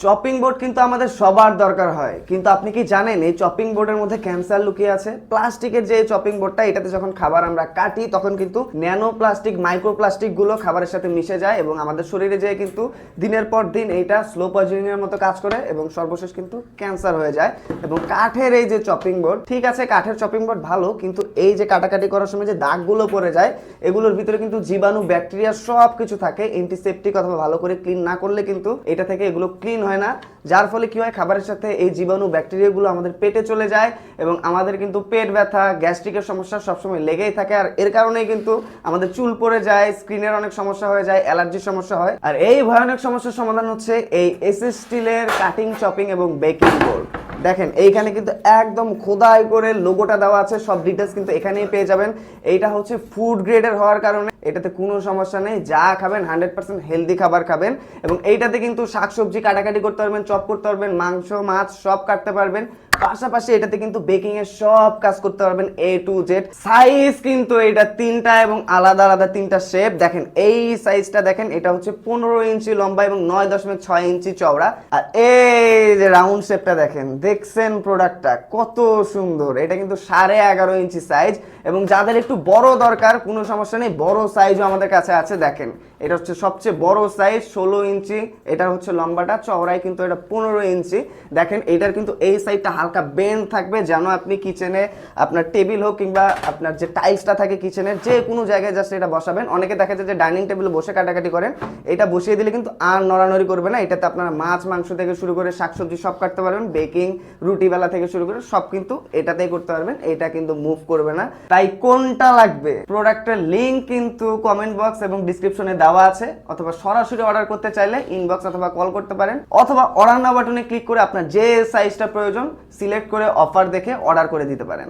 Chopping board কিন্তু আমাদের সবার দরকার হয়, কিন্তু আপনি কি জানেন এই চপিং বোর্ডের মধ্যে ক্যান্সার লুকিয়ে আছে? প্লাস্টিকের যে চপিং বোর্ডটা, এটাতে যখন খাবার আমরা কাটি তখন কিন্তু ন্যানো প্লাস্টিক, মাইক্রো প্লাস্টিক গুলো খাবারের সাথে মিশে যায় এবং আমাদের শরীরে যেয়ে কিন্তু দিনের পর দিন এইটা স্লো পয়জনিং এর মতো কাজ করে এবং সর্বশেষ কিন্তু ক্যান্সার হয়ে যায়। এবং কাঠের এই যে চপিং বোর্ড, ঠিক আছে কাঠের চপিং বোর্ড ভালো, কিন্তু এই যে কাটাকাটি করার সময় যে দাগগুলো পড়ে যায় এগুলোর ভিতরে কিন্তু জীবাণু, ব্যাকটেরিয়া সব কিছু থাকে। অ্যান্টিসেপটিক অথবা ভালো করে ক্লিন না করলে কিন্তু এটা থেকে এগুলো ক্লিন হয় না, যার ফলে কি হয়, খাবারের সাথে এই জীবাণু, ব্যাকটেরিয়াগুলো আমাদের পেটে চলে যায় এবং আমাদের কিন্তু পেট ব্যথা, গ্যাস্ট্রিকের সমস্যা সবসময় লেগেই থাকে। আর এর কারণেই কিন্তু আমাদের চুল পড়ে যায়, স্কিনের অনেক সমস্যা হয়ে যায়, অ্যালার্জির সমস্যা হয়। আর এই ভয়ানক সমস্যার সমাধান হচ্ছে এই এসএস স্টিলের কাটিং, চপিং এবং বেকিং বোর্ড। দেখেন এইখানে কিন্তু একদম খোদাই করে লোগোটা দেওয়া আছে, সব ডিটেলস কিন্তু এখানেই পেয়ে যাবেন। এইটা হচ্ছে ফুড গ্রেডের হওয়ার কারণে এটাতে কোনো সমস্যা নেই, যা খাবেন 100% হেলদি খাবার খাবেন। এবং এইটাতে কিন্তু শাকসবজি কাটাকাটি করতে পারবেন, চপ করতে পারবেন, মাংস, মাছ সব কাটতে পারবেন। পাশাপাশি এটাতে কিন্তু বেকিং এর সব কাজ করতে পারবেন A to Z। সাইজ কিন্তু এটা তিনটা এবং আলাদা আলাদা তিনটা শেপ। দেখেন এই সাইজটা দেখেন, এটা হচ্ছে 15 ইঞ্চি লম্বা এবং 9.6 ইঞ্চি চওড়া। আর এই যে রাউন্ড শেপটা দেখেন, দেখছেন প্রোডাক্টটা কত সুন্দর। এটা কিন্তু 11.5 ইঞ্চি সাইজ এবং যাদের একটু বড় দরকার কোনো সমস্যা নেই, বড় সাইজও আমাদের কাছে আছে। দেখেন এটা হচ্ছে সবচেয়ে বড় সাইজ, 16 ইঞ্চি। এটা হচ্ছে লম্বাটা, চওড়ায় কিন্তু এটা 15 ইঞ্চি। দেখেন এটার কিন্তু এই সাইডটা হালকা বেন্ড থাকবে, যেন আপনি কিচেনে আপনার টেবিল হোক কিংবা আপনার যে টাইলসটা থাকে কিচেনের যে কোনো জায়গায় জাস্ট এটা বসাবেন। অনেকে দেখা যায় যে ডাইনিং টেবিলে বসে কাটাকাটি করেন, এটা বসিয়ে দিলে কিন্তু আর নড়ানড়ি করবে না। এটাতে আপনারা মাছ, মাংস থেকে শুরু করে শাকসবজি সব কাটতে পারবেন, বেকিং, রুটি বেলা থেকে শুরু করে সব কিন্তু এটাতেই করতে পারবেন। এটা কিন্তু মুভ করবে না। তাই কোনটা লাগবে, প্রোডাক্টের লিংক কিন্তু কমেন্ট বক্স এবং ডিসক্রিপশনে দেওয়া আছে, অথবা সরাসরি অর্ডার করতে চাইলে ইনবক্স অথবা কল করতে পারেন, অথবা অর্ডার নাও বাটনে ক্লিক করে আপনার যে সাইজটা প্রয়োজন সিলেক্ট করে অফার দেখে অর্ডার করে দিতে পারেন।